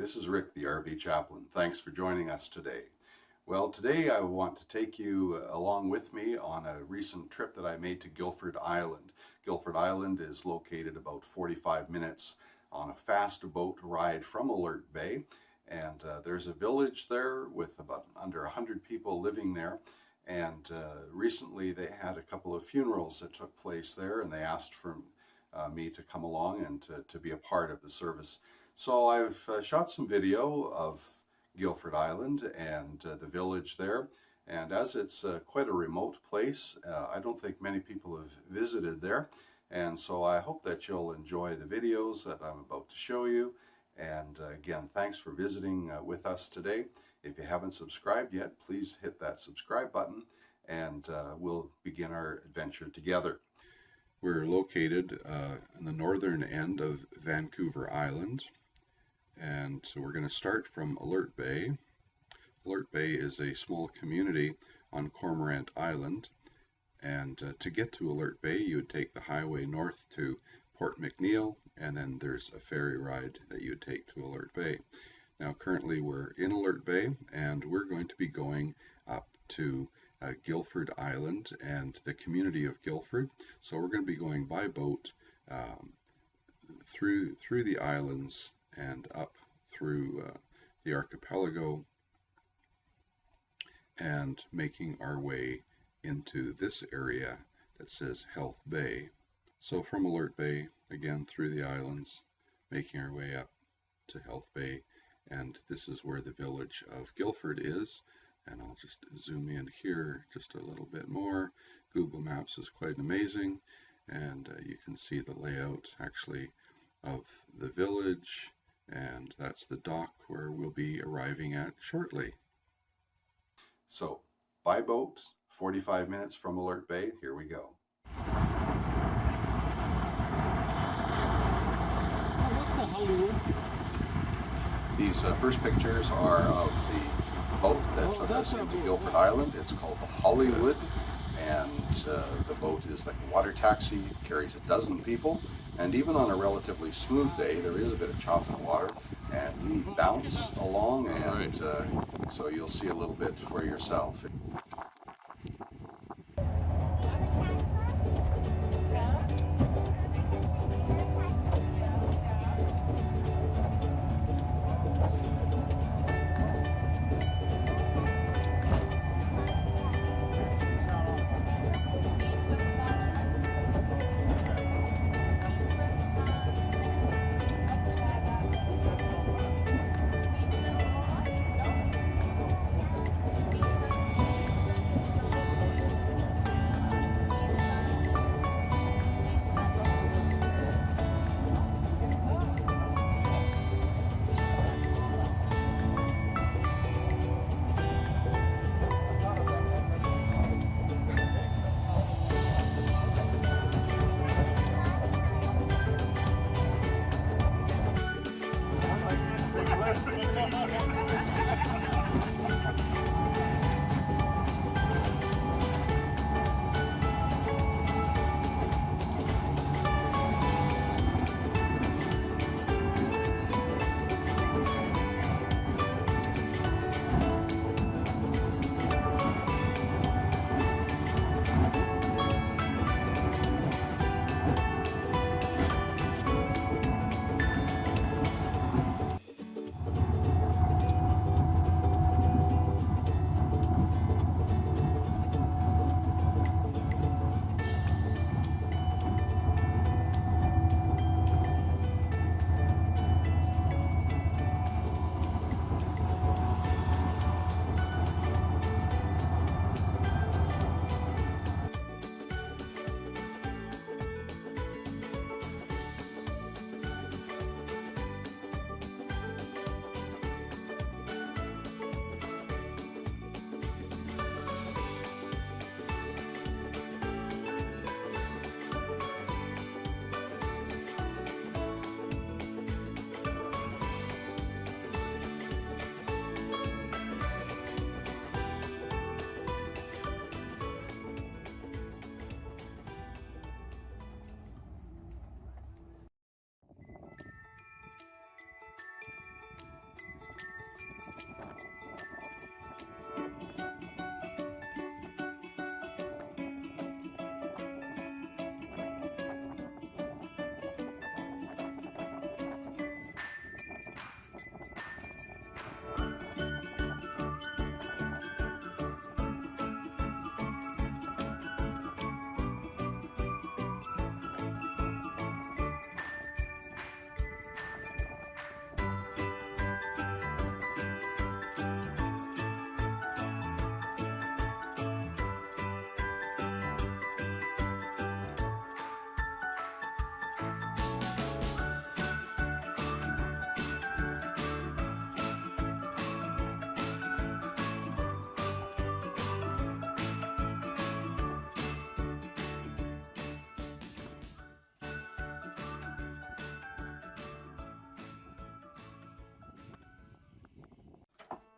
this is Rick, the RV Chaplain. Thanks for joining us today. Well, today I want to take you along with me on a recent trip that I made to Gilford Island. Gilford Island is located about 45 minutes on a fast boat ride from Alert Bay, and there's a village there with about under 100 people living there. And recently they had a couple of funerals that took place there, and they asked for me to come along and to be a part of the service. So I've shot some video of Gilford Island and the village there, and as it's quite a remote place, I don't think many people have visited there, and so I hope that you'll enjoy the videos that I'm about to show you. And again, thanks for visiting with us today. If you haven't subscribed yet, please hit that subscribe button, and we'll begin our adventure together. We're located in the northern end of Vancouver Island, and so we're going to start from Alert Bay. Alert Bay is a small community on Cormorant Island, and to get to Alert Bay you would take the highway north to Port McNeill, and then there's a ferry ride that you would take to Alert Bay. Now currently we're in Alert Bay, and we're going to be going up to Gilford Island and the community of Gilford. So we're going to be going by boat through the islands and up through the archipelago, and making our way into this area that says Health Bay. So from Alert Bay, again through the islands, making our way up to Health Bay, and this is where the village of Gilford is. And I'll just zoom in here just a little bit more. Google Maps is quite amazing, and you can see the layout actually of the village, and that's the dock where we'll be arriving at shortly. So by boat, 45 minutes from Alert Bay, here we go. These first pictures are of the boat that took us into Gilford Island. It's called the Hollywood, and the boat is like a water taxi. It carries 12 people, and even on a relatively smooth day there is a bit of chop in the water, and we bounce along, and so you'll see a little bit for yourself.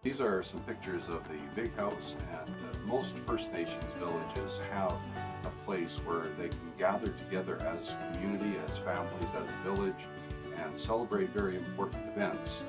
These are some pictures of the big house, and most First Nations villages have a place where they can gather together as a community, as families, as a village, and celebrate very important events.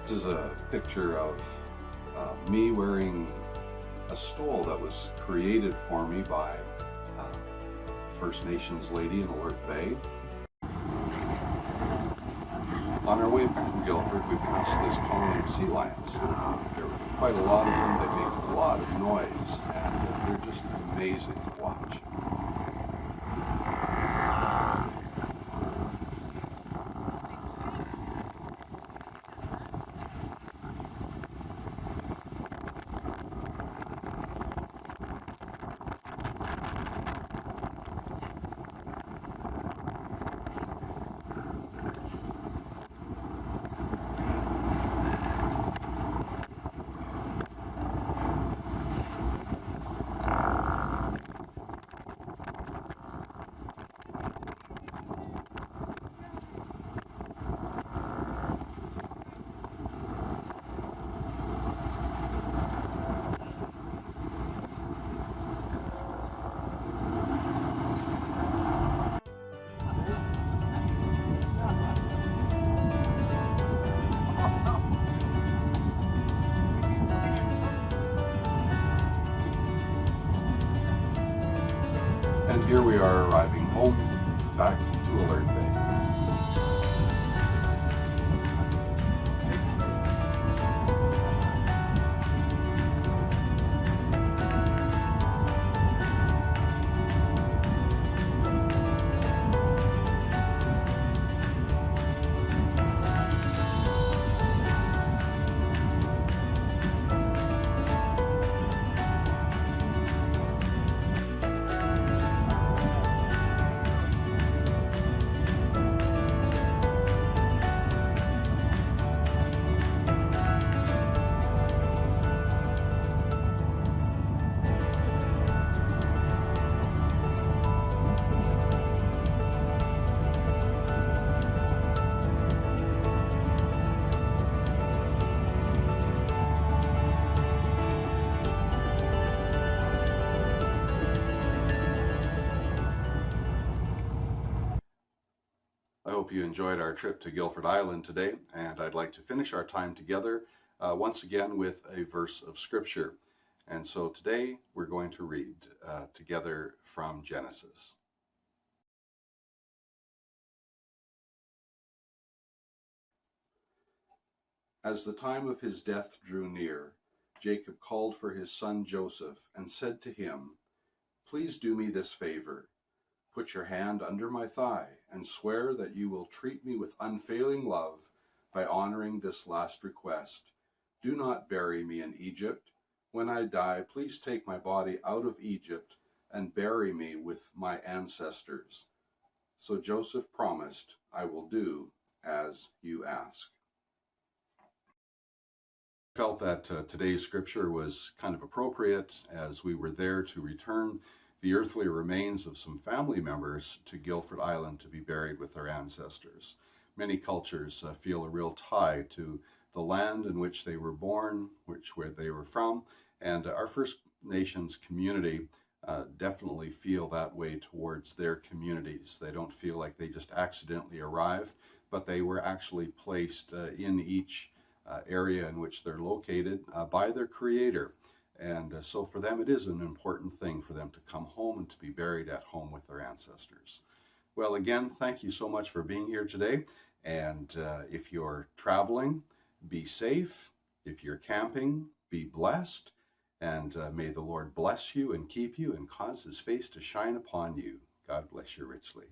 This is a picture of me wearing a stole that was created for me by First Nations lady in Alert Bay. On our way back from Gilford, we passed this colony of sea lions. There were quite a lot of them. They make a lot of noise, and they're just amazing to watch. And here we are arriving home, back to Alert Bay. I hope you enjoyed our trip to Gilford Island today, and I'd like to finish our time together once again with a verse of Scripture. And so today we're going to read together from Genesis. As the time of his death drew near, Jacob called for his son Joseph and said to him, "Please do me this favor. Put your hand under my thigh and swear that you will treat me with unfailing love by honoring this last request. Do not bury me in Egypt. When I die, please take my body out of Egypt and bury me with my ancestors." So Joseph promised, "I will do as you ask." I felt that today's scripture was kind of appropriate as we were there to return the earthly remains of some family members to Gilford Island to be buried with their ancestors. Many cultures feel a real tie to the land in which they were born, where they were from, and our First Nations community definitely feel that way towards their communities. They don't feel like they just accidentally arrived, but they were actually placed in each area in which they're located by their Creator. And so for them, it is an important thing for them to come home and to be buried at home with their ancestors. Well, again, thank you so much for being here today. And if you're traveling, be safe. If you're camping, be blessed. And may the Lord bless you and keep you and cause his face to shine upon you. God bless you richly.